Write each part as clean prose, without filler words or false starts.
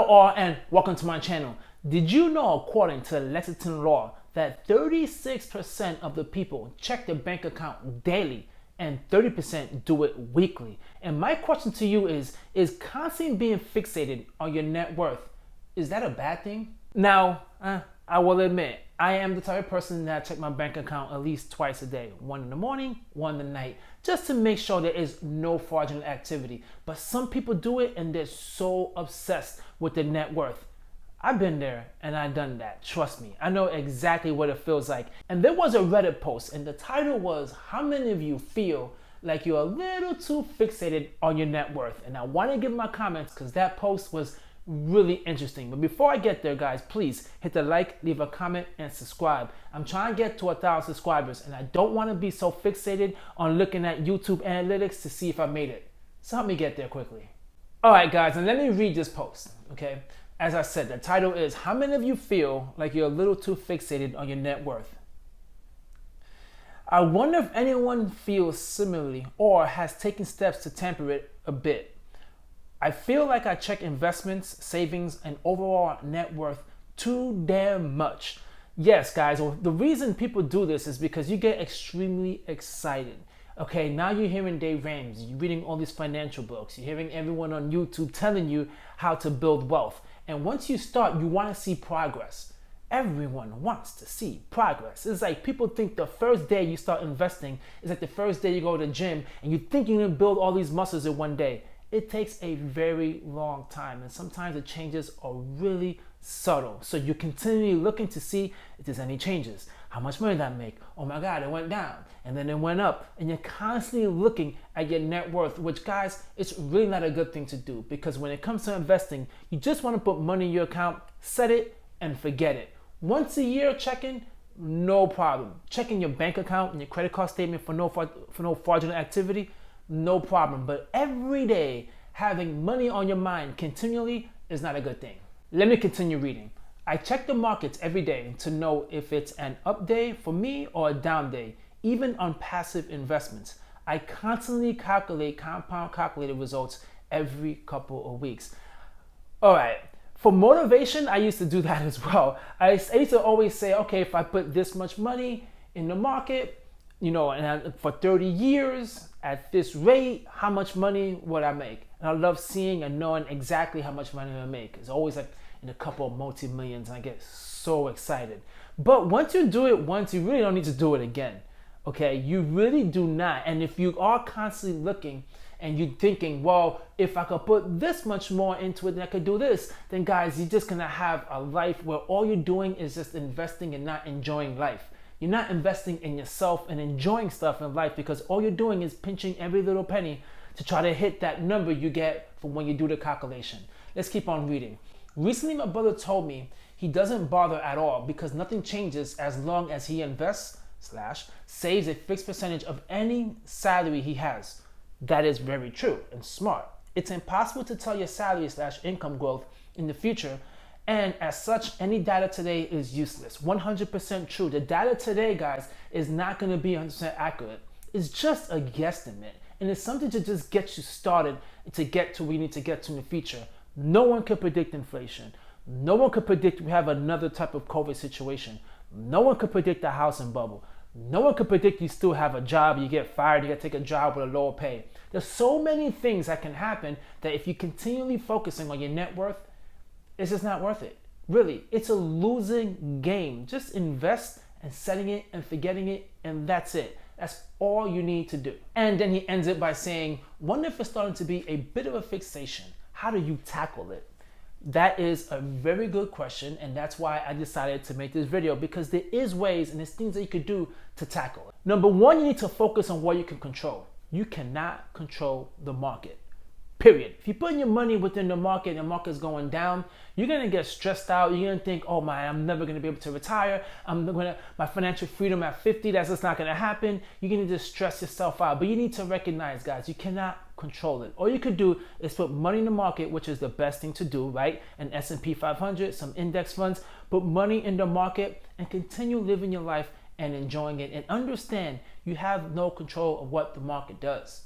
all, and welcome to my channel. Did you know, according to the Lexington law, that 36% of the people check their bank account daily and 30% do it weekly? And my question to you is constantly being fixated on your net worth, is that a bad thing? Now, I will admit, I am the type of person that check my bank account at least twice a day, one in the morning, one in the night, just to make sure there is no fraudulent activity. But some people do it and they're so obsessed with their net worth. I've been there and I've done that. Trust me, I know exactly what it feels like. And there was a Reddit post and the title was, how many of you feel like you're a little too fixated on your net worth? And I want to give my comments because that post was really interesting. But before I get there, guys, please hit the like, leave a comment, and subscribe. I'm trying to get to 1,000 subscribers and I don't want to be so fixated on looking at YouTube analytics to see if I made it. So help me get there quickly. All right, guys, and let me read this post, okay? As I said, the title is, how many of you feel like you're a little too fixated on your net worth? I wonder if anyone feels similarly or has taken steps to temper it a bit. I feel like I check investments, savings, and overall net worth too damn much. Yes, guys, well, the reason people do this is because you get extremely excited. Okay, now you're hearing Dave Ramsey, you're reading all these financial books, you're hearing everyone on YouTube telling you how to build wealth. And once you start, you want to see progress. Everyone wants to see progress. It's like people think the first day you start investing is like the first day you go to the gym and you think you're going to build all these muscles in one day. It takes a very long time, and sometimes the changes are really subtle. So you're continually looking to see if there's any changes. How much money did I make? Oh my God, it went down and then it went up. And you're constantly looking at your net worth, which, guys, it's really not a good thing to do, because when it comes to investing, you just want to put money in your account, set it and forget it. Once a year checking, no problem. Checking your bank account and your credit card statement for no fraudulent activity, no problem. But every day having money on your mind continually is not a good thing. Let me continue reading. I check the markets every day to know if it's an up day for me or a down day, even on passive investments. I constantly calculate compound calculated results every couple of weeks. All right, for motivation, I used to do that as well. I used to always say, okay, if I put this much money in the market, and for 30 years at this rate, how much money would I make? And I love seeing and knowing exactly how much money I make. It's always like in a couple of multi-millions, and I get so excited. But once you do it once, you really don't need to do it again. Okay, you really do not. And if you are constantly looking and you're thinking, well, if I could put this much more into it, then I could do this, then guys, you're just gonna have a life where all you're doing is just investing and not enjoying life. You're not investing in yourself and enjoying stuff in life, because all you're doing is pinching every little penny to try to hit that number you get from when you do the calculation. Let's keep on reading. Recently, my brother told me he doesn't bother at all because nothing changes as long as he invests / saves a fixed percentage of any salary he has. That is very true and smart. It's impossible to tell your salary / income growth in the future, and as such, any data today is useless. 100% true. The data today, guys, is not going to be 100% accurate. It's just a guesstimate, and it's something to just get you started to get to where you need to get to in the future. No one can predict inflation. No one can predict we have another type of COVID situation. No one can predict the housing bubble. No one can predict you still have a job, you get fired, you got to take a job with a lower pay. There's so many things that can happen that if you're continually focusing on your net worth, it's just not worth it. Really, it's a losing game. Just invest and setting it and forgetting it, and that's it. That's all you need to do. And then he ends it by saying, wonder if it's starting to be a bit of a fixation. How do you tackle it? That is a very good question, and that's why I decided to make this video, because there is ways and there's things that you could do to tackle it. Number one, you need to focus on what you can control. You cannot control the market. Period. If you put your money within the market and the market's going down, you're gonna get stressed out. You're gonna think, oh man, I'm never gonna be able to retire. My financial freedom at 50, that's just not gonna happen. You're gonna just stress yourself out. But you need to recognize, guys, you cannot control it. All you could do is put money in the market, which is the best thing to do, right? An S&P 500, some index funds, put money in the market and continue living your life and enjoying it. And understand you have no control of what the market does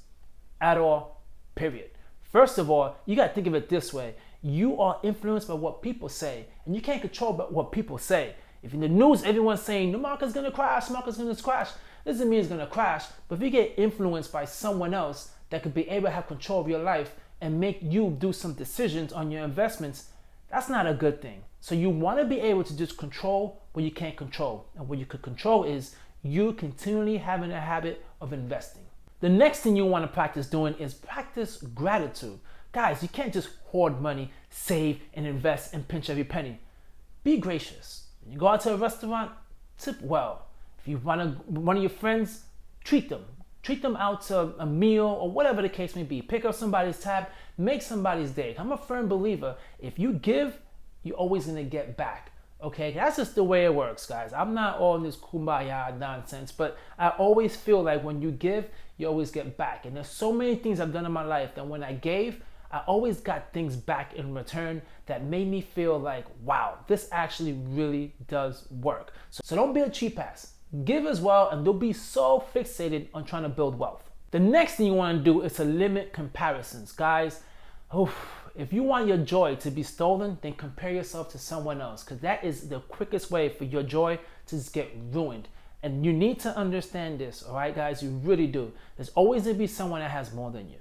at all, period. First of all, you got to think of it this way. You are influenced by what people say, and you can't control what people say. If in the news everyone's saying the market's gonna crash, market's gonna crash, doesn't mean it's gonna crash. But if you get influenced by someone else that could be able to have control of your life and make you do some decisions on your investments, that's not a good thing. So you want to be able to just control what you can't control. And what you could control is you continually having a habit of investing. The next thing you want to practice doing is practice gratitude. Guys, you can't just hoard money, save and invest and pinch every penny. Be gracious. When you go out to a restaurant, tip well. If you want one of your friends, treat them. Treat them out to a meal or whatever the case may be. Pick up somebody's tab, make somebody's day. I'm a firm believer. If you give, you're always gonna get back. Okay, that's just the way it works, guys. I'm not all in this kumbaya nonsense, but I always feel like when you give, you always get back. And there's so many things I've done in my life that when I gave, I always got things back in return that made me feel like, wow, this actually really does work. So don't be a cheap ass. Give as well, and don't be so fixated on trying to build wealth. The next thing you want to do is to limit comparisons. Guys, if you want your joy to be stolen, then compare yourself to someone else, because that is the quickest way for your joy to just get ruined. And you need to understand this, all right, guys? You really do. There's always going to be someone that has more than you,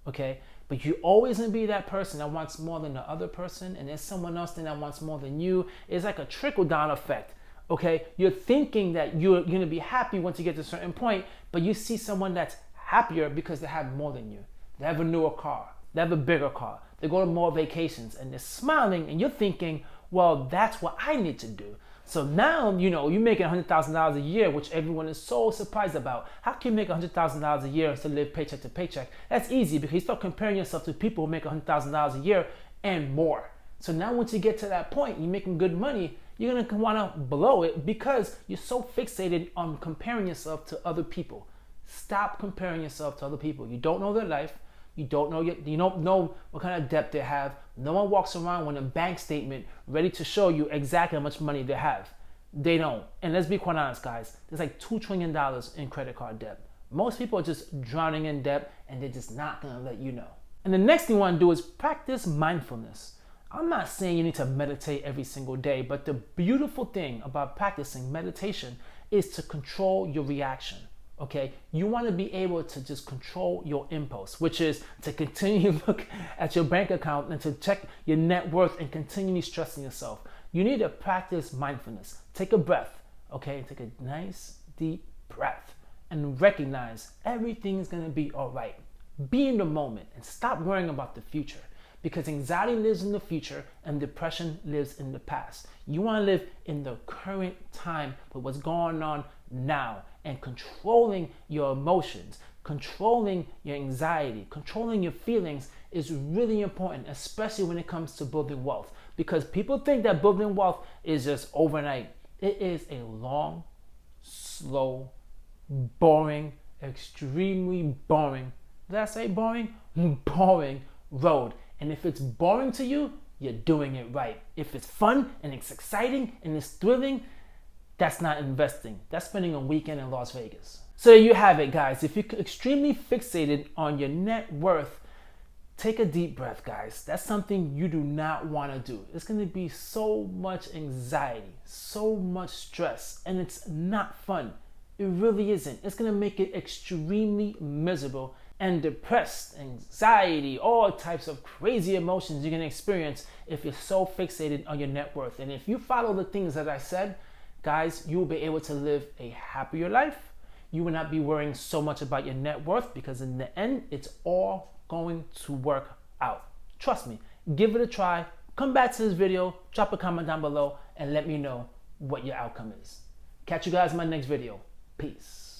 okay? But you always going to be that person that wants more than the other person, and there's someone else then that wants more than you. It's like a trickle-down effect. Okay, you're thinking that you're gonna be happy once you get to a certain point, but you see someone that's happier because they have more than you. They have a newer car, they have a bigger car, they go to more vacations, and they're smiling, and you're thinking, well, that's what I need to do. So now, you know, you're making $100,000 a year, which everyone is so surprised about. How can you make $100,000 a year and still live paycheck to paycheck? That's easy, because you start comparing yourself to people who make $100,000 a year and more. So now once you get to that point, you're making good money, you're gonna wanna blow it because you're so fixated on comparing yourself to other people. Stop comparing yourself to other people. You don't know their life. You don't know what kind of debt they have. No one walks around with a bank statement ready to show you exactly how much money they have. They don't. And let's be quite honest, guys. There's like $2 trillion in credit card debt. Most people are just drowning in debt, and they're just not gonna let you know. And the next thing you wanna do is practice mindfulness. I'm not saying you need to meditate every single day, but the beautiful thing about practicing meditation is to control your reaction, okay? You want to be able to just control your impulse, which is to continue to look at your bank account and to check your net worth and continually stressing yourself. You need to practice mindfulness. Take a breath, okay? Take a nice, deep breath and recognize everything's going to be all right. Be in the moment and stop worrying about the future. Because anxiety lives in the future and depression lives in the past. You want to live in the current time with what's going on now, and controlling your emotions, controlling your anxiety, controlling your feelings is really important, especially when it comes to building wealth. Because people think that building wealth is just overnight. It is a long, slow, boring, extremely boring. Did I say boring? Boring road. And if it's boring to you, you're doing it right. If it's fun and it's exciting and it's thrilling, that's not investing. That's spending a weekend in Las Vegas. So there you have it, guys. If you're extremely fixated on your net worth, take a deep breath, guys. That's something you do not want to do. It's going to be so much anxiety, so much stress, and it's not fun. It really isn't. It's going to make it extremely miserable and depressed, anxiety, all types of crazy emotions you're going to experience if you're so fixated on your net worth. And if you follow the things that I said, guys, you will be able to live a happier life. You will not be worrying so much about your net worth, because in the end, it's all going to work out. Trust me, give it a try. Come back to this video, drop a comment down below, and let me know what your outcome is. Catch you guys in my next video. Peace.